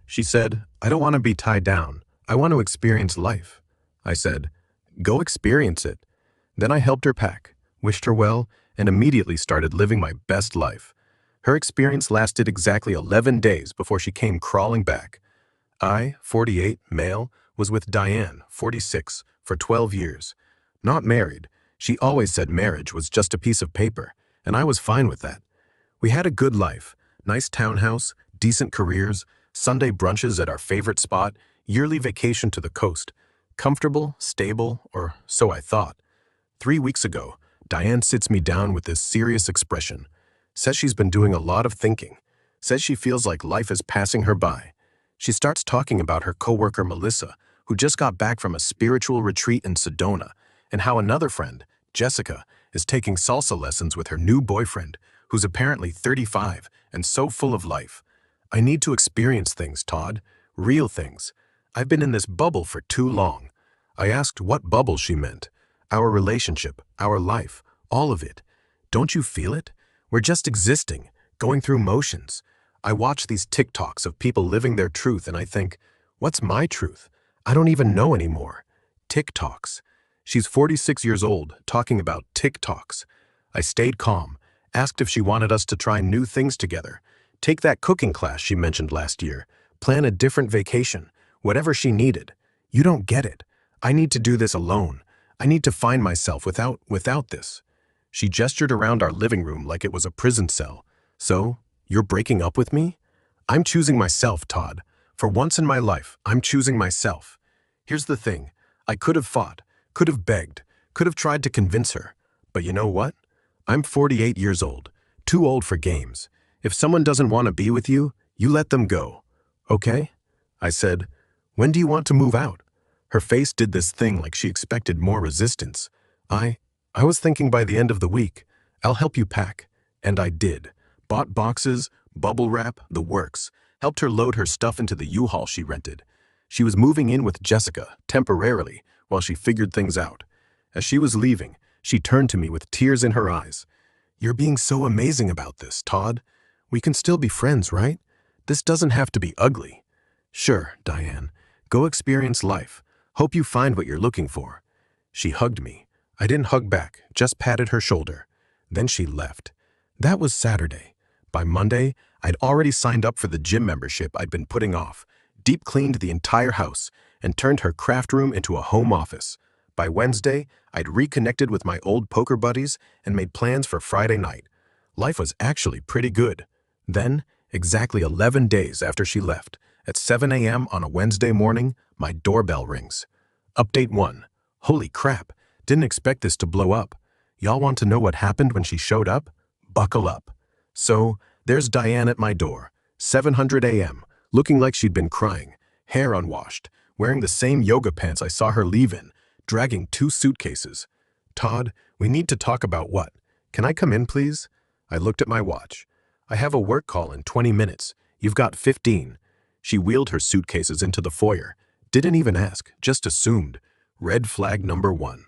She said, "I don't want to be tied down. I want to experience life." I said, "Go experience it." Then I helped her pack, wished her well, and immediately started living my best life. Her experience lasted exactly 11 days before she came crawling back. I, 48, male, was with Diane, 46, for 12 years. Not married. She always said marriage was just a piece of paper, and I was fine with that. We had a good life, nice townhouse, decent careers, Sunday brunches at our favorite spot, yearly vacation to the coast. Comfortable, stable, or so I thought. 3 weeks ago, Diane sits me down with this serious expression. Says she's been doing a lot of thinking. Says she feels like life is passing her by. She starts talking about her coworker Melissa, who just got back from a spiritual retreat in Sedona, and how another friend, Jessica, is taking salsa lessons with her new boyfriend, who's apparently 35 and so full of life. I need to experience things, Todd. Real things. I've been in this bubble for too long. I asked what bubble she meant. Our relationship, our life, all of it. Don't you feel it? We're just existing, going through motions. I watch these TikToks of people living their truth and I think, what's my truth? I don't even know anymore. TikToks. She's 46 years old, talking about TikToks. I stayed calm, asked if she wanted us to try new things together. Take that cooking class she mentioned last year. Plan a different vacation. Whatever she needed. You don't get it. I need to do this alone. I need to find myself without this. She gestured around our living room like it was a prison cell. So, you're breaking up with me? I'm choosing myself, Todd. For once in my life, I'm choosing myself. Here's the thing. I could have fought, could have begged, could have tried to convince her. But you know what? I'm 48 years old, too old for games. If someone doesn't want to be with you, you let them go. Okay? I said, when do you want to move out? Her face did this thing like she expected more resistance. I was thinking by the end of the week. I'll help you pack. And I did. Bought boxes, bubble wrap, the works. Helped her load her stuff into the U-Haul she rented. She was moving in with Jessica, temporarily, while she figured things out. As she was leaving, she turned to me with tears in her eyes. You're being so amazing about this, Todd. We can still be friends, right? This doesn't have to be ugly. Sure, Diane. Go experience life. Hope you find what you're looking for. She hugged me. I didn't hug back, just patted her shoulder. Then she left. That was Saturday. By Monday, I'd already signed up for the gym membership I'd been putting off, deep cleaned the entire house, and turned her craft room into a home office. By Wednesday, I'd reconnected with my old poker buddies and made plans for Friday night. Life was actually pretty good. Then, exactly 11 days after she left, at 7 a.m. on a Wednesday morning, my doorbell rings. Update 1. Holy crap, didn't expect this to blow up. Y'all want to know what happened when she showed up? Buckle up. So, there's Diane at my door, 700 a.m., looking like she'd been crying, hair unwashed, wearing the same yoga pants I saw her leave in, dragging 2 suitcases. Todd, we need to talk about what? Can I come in, please? I looked at my watch. I have a work call in 20 minutes. You've got 15. She wheeled her suitcases into the foyer. Didn't even ask, just assumed. Red flag number 1.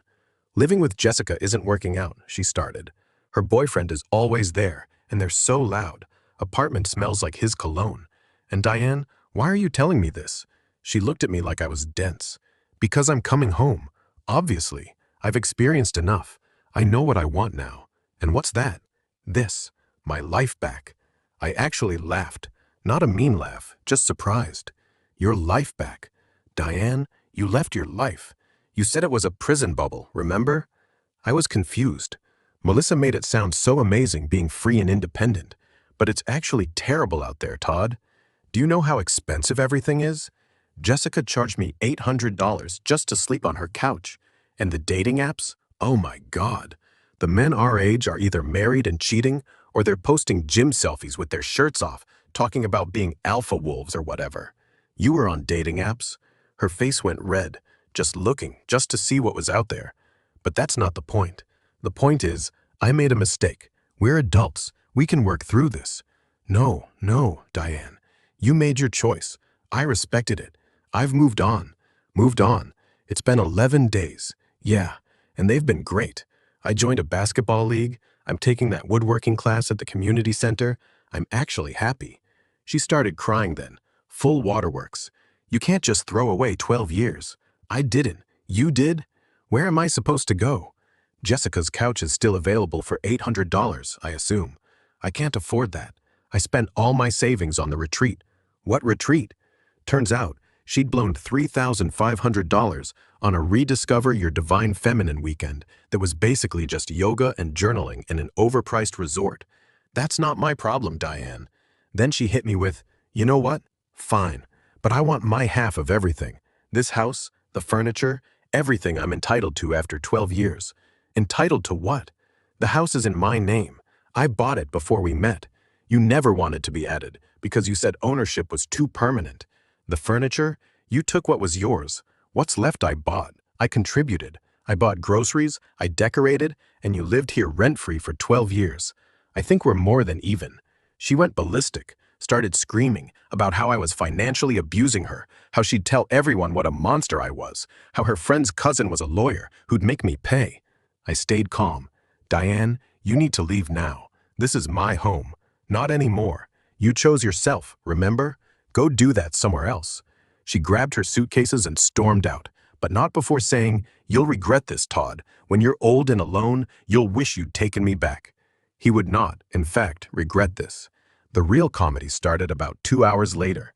Living with Jessica isn't working out, she started. Her boyfriend is always there, and they're so loud. Apartment smells like his cologne. And Diane, why are you telling me this? She looked at me like I was dense. Because I'm coming home. Obviously. I've experienced enough. I know what I want now. And what's that? This. My life back. I actually laughed. Not a mean laugh, just surprised. Your life back. Diane, you left your life. You said it was a prison bubble, remember? I was confused. Melissa made it sound so amazing being free and independent. But it's actually terrible out there, Todd. Do you know how expensive everything is? Jessica charged me $800 just to sleep on her couch. And the dating apps? Oh my God. The men our age are either married and cheating, or they're posting gym selfies with their shirts off, talking about being alpha wolves or whatever. You were on dating apps? Her face went red, just looking, just to see what was out there. But that's not the point. The point is, I made a mistake. We're adults. We can work through this. No, Diane. You made your choice. I respected it. I've moved on. Moved on. It's been 11 days. Yeah, and they've been great. I joined a basketball league. I'm taking that woodworking class at the community center. I'm actually happy. She started crying then, Full waterworks. You can't just throw away 12 years. I didn't. You did? Where am I supposed to go? Jessica's couch is still available for $800, I assume. I can't afford that. I spent all my savings on the retreat. What retreat? Turns out, she'd blown $3,500 on a Rediscover Your Divine Feminine weekend that was basically just yoga and journaling in an overpriced resort. That's not my problem, Diane. Then she hit me with, you know what? Fine, but I want my half of everything. This house, the furniture, everything I'm entitled to after 12 years. Entitled to what? The house is in my name. I bought it before we met. You never wanted to be added because you said ownership was too permanent. The furniture? You took what was yours. What's left I bought. I contributed. I bought groceries, I decorated, and you lived here rent-free for 12 years. I think we're more than even. She went ballistic, started screaming about how I was financially abusing her, how she'd tell everyone what a monster I was, how her friend's cousin was a lawyer who'd make me pay. I stayed calm. Diane, you need to leave now. This is my home. Not anymore. You chose yourself, remember? Go do that somewhere else. She grabbed her suitcases and stormed out, but not before saying, you'll regret this, Todd. When you're old and alone, you'll wish you'd taken me back. He would not, in fact, regret this. The real comedy started about 2 hours later.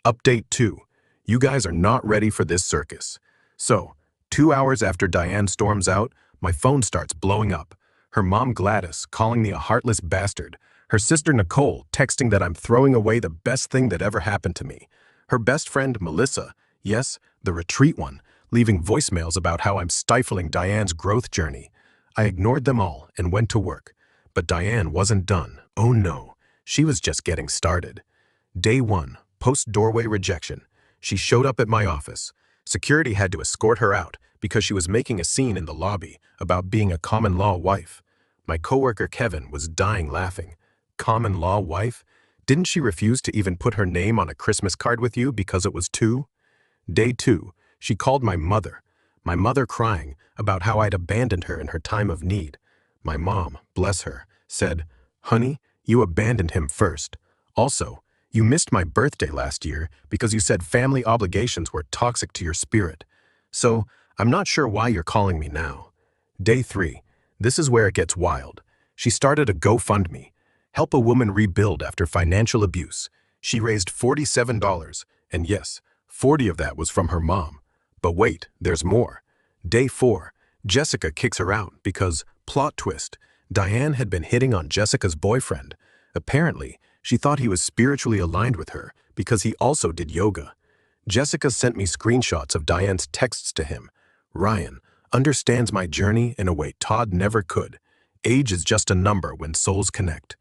Update 2. You guys are not ready for this circus. So, 2 hours after Diane storms out, my phone starts blowing up. Her mom Gladys calling me a heartless bastard. Her sister Nicole texting that I'm throwing away the best thing that ever happened to me. Her best friend Melissa, yes, the retreat one, leaving voicemails about how I'm stifling Diane's growth journey. I ignored them all and went to work. But Diane wasn't done. Oh no, she was just getting started. Day 1, post-doorway rejection. She showed up at my office. Security had to escort her out because she was making a scene in the lobby about being a common-law wife. My coworker Kevin was dying laughing. Common-law wife? Didn't she refuse to even put her name on a Christmas card with you because it was 2? Day 2, she called my mother crying about how I'd abandoned her in her time of need. My mom, bless her, said, honey, you abandoned him first. Also, you missed my birthday last year because you said family obligations were toxic to your spirit. So, I'm not sure why you're calling me now. Day 3, this is where it gets wild. She started a GoFundMe. Help a woman rebuild after financial abuse. She raised $47, and yes, 40 of that was from her mom. But wait, there's more. Day 4, Jessica kicks her out because, plot twist, Diane had been hitting on Jessica's boyfriend. Apparently, she thought he was spiritually aligned with her because he also did yoga. Jessica sent me screenshots of Diane's texts to him. Ryan understands my journey in a way Todd never could. Age is just a number when souls connect.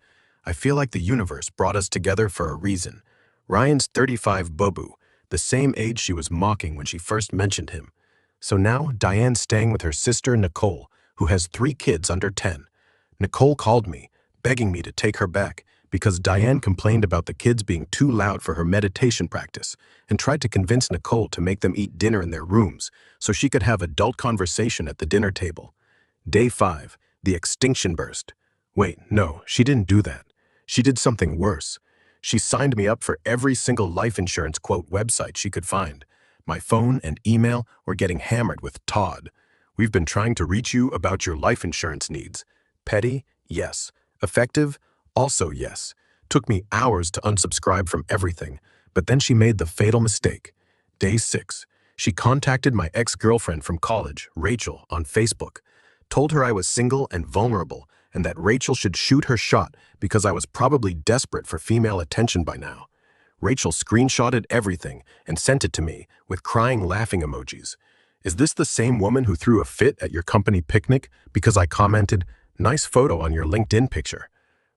I feel like the universe brought us together for a reason. Ryan's 35 Bobu, the same age she was mocking when she first mentioned him. So now Diane's staying with her sister Nicole, who has 3 kids under 10. Nicole called me, begging me to take her back because Diane complained about the kids being too loud for her meditation practice and tried to convince Nicole to make them eat dinner in their rooms so she could have adult conversation at the dinner table. Day 5, the extinction burst. Wait, no, she didn't do that. She did something worse. She signed me up for every single life insurance quote website she could find. My phone and email were getting hammered with Todd. We've been trying to reach you about your life insurance needs. Petty? Yes. Effective? Also yes. Took me hours to unsubscribe from everything, but then she made the fatal mistake. Day 6. She contacted my ex-girlfriend from college, Rachel, on Facebook. Told her I was single and vulnerable, and that Rachel should shoot her shot because I was probably desperate for female attention by now. Rachel screenshotted everything and sent it to me with crying laughing emojis. Is this the same woman who threw a fit at your company picnic because I commented, nice photo on your LinkedIn picture?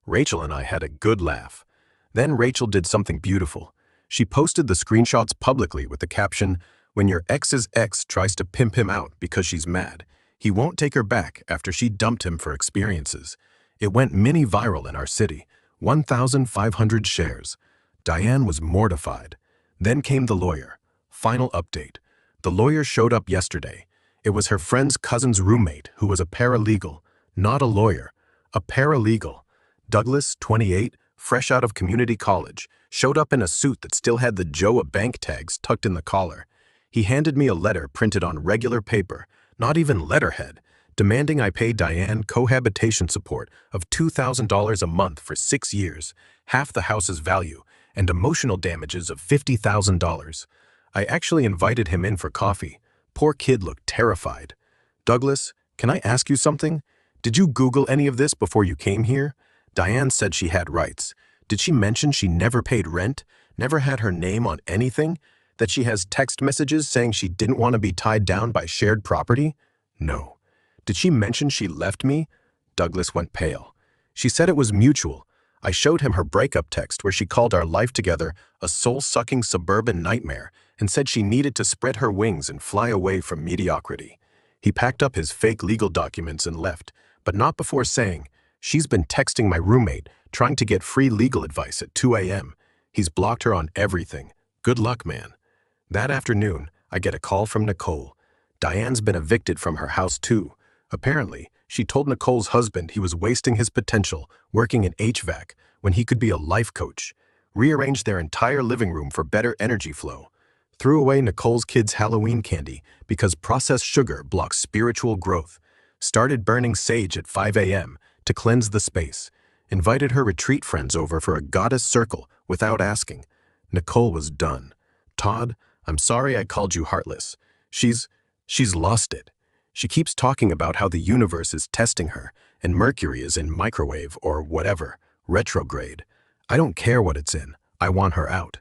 Rachel and I had a good laugh. Then Rachel did something beautiful. She posted the screenshots publicly with the caption, when your ex's ex tries to pimp him out because she's mad, he won't take her back after she dumped him for experiences. It went mini viral in our city, 1,500 shares. Diane was mortified. Then came the lawyer. Final update. The lawyer showed up yesterday. It was her friend's cousin's roommate who was a paralegal, not a lawyer, a paralegal. Douglas, 28, fresh out of community college, showed up in a suit that still had the Joe bank tags tucked in the collar. He handed me a letter printed on regular paper, not even letterhead, demanding I pay Diane cohabitation support of $2,000 a month for 6 years, half the house's value, and emotional damages of $50,000. I actually invited him in for coffee. Poor kid looked terrified. "Douglas, can I ask you something? Did you Google any of this before you came here?" Diane said she had rights. Did she mention she never paid rent, never had her name on anything, that she has text messages saying she didn't want to be tied down by shared property? No. Did she mention she left me? Douglas went pale. She said it was mutual. I showed him her breakup text where she called our life together a soul-sucking suburban nightmare and said she needed to spread her wings and fly away from mediocrity. He packed up his fake legal documents and left, but not before saying, "She's been texting my roommate, trying to get free legal advice at 2 a.m. He's blocked her on everything. Good luck, man." That afternoon, I get a call from Nicole. Diane's been evicted from her house too. Apparently, she told Nicole's husband he was wasting his potential working in HVAC when he could be a life coach. Rearranged their entire living room for better energy flow. Threw away Nicole's kids' Halloween candy because processed sugar blocks spiritual growth. Started burning sage at 5 a.m. to cleanse the space. Invited her retreat friends over for a goddess circle without asking. Nicole was done. "Todd, I'm sorry I called you heartless. She's lost it. She keeps talking about how the universe is testing her and Mercury is in microwave or whatever, retrograde. I don't care what it's in. I want her out."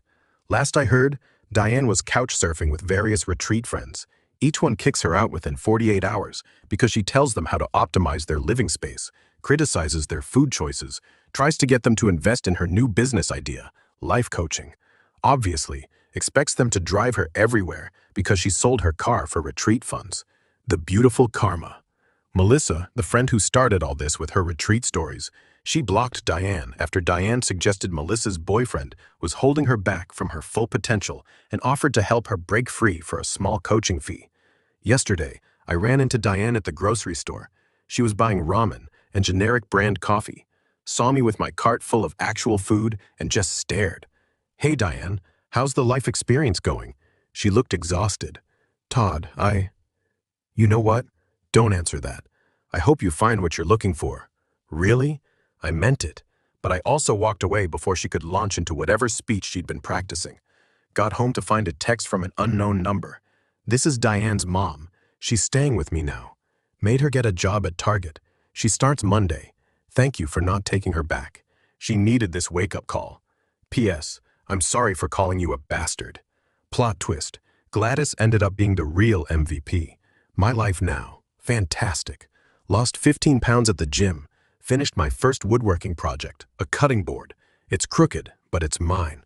Last I heard, Diane was couch surfing with various retreat friends. Each one kicks her out within 48 hours because she tells them how to optimize their living space, criticizes their food choices, tries to get them to invest in her new business idea, life coaching. Obviously, expects them to drive her everywhere because she sold her car for retreat funds. The beautiful karma. Melissa, the friend who started all this with her retreat stories, she blocked Diane after Diane suggested Melissa's boyfriend was holding her back from her full potential and offered to help her break free for a small coaching fee. Yesterday, I ran into Diane at the grocery store. She was buying ramen and generic brand coffee, saw me with my cart full of actual food and just stared. "Hey Diane, how's the life experience going?" She looked exhausted. "Todd, You know what? Don't answer that. I hope you find what you're looking for." "Really?" I meant it, but I also walked away before she could launch into whatever speech she'd been practicing. Got home to find a text from an unknown number. "This is Diane's mom. She's staying with me now. Made her get a job at Target. She starts Monday. Thank you for not taking her back. She needed this wake-up call. P.S. I'm sorry for calling you a bastard." Plot twist. Gladys ended up being the real MVP. My life now. Fantastic. Lost 15 pounds at the gym. Finished my first woodworking project, a cutting board. It's crooked, but it's mine.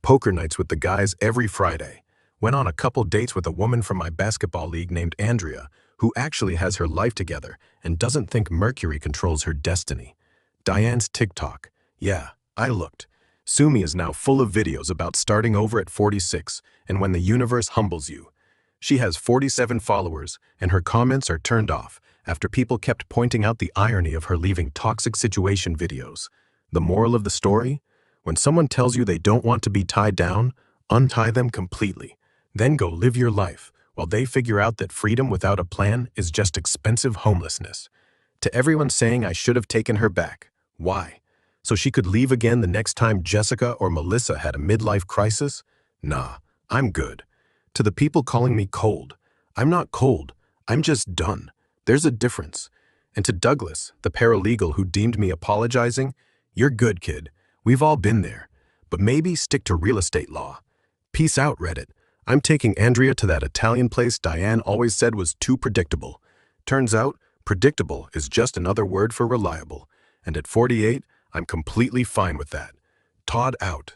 Poker nights with the guys every Friday. Went on a couple dates with a woman from my basketball league named Andrea, who actually has her life together and doesn't think Mercury controls her destiny. Diane's TikTok. Yeah, I looked. Sumi is now full of videos about starting over at 46 and when the universe humbles you. She has 47 followers, and her comments are turned off after people kept pointing out the irony of her leaving toxic situation videos. The moral of the story? When someone tells you they don't want to be tied down, untie them completely. Then go live your life, while they figure out that freedom without a plan is just expensive homelessness. To everyone saying I should have taken her back, why? So she could leave again the next time Jessica or Melissa had a midlife crisis? Nah, I'm good. To the people calling me cold, I'm not cold, I'm just done. There's a difference. And to Douglas, the paralegal who deemed me apologizing, you're good, kid. We've all been there. But maybe stick to real estate law. Peace out, Reddit. I'm taking Andrea to that Italian place Diane always said was too predictable. Turns out, predictable is just another word for reliable. And at 48, I'm completely fine with that. Todd out.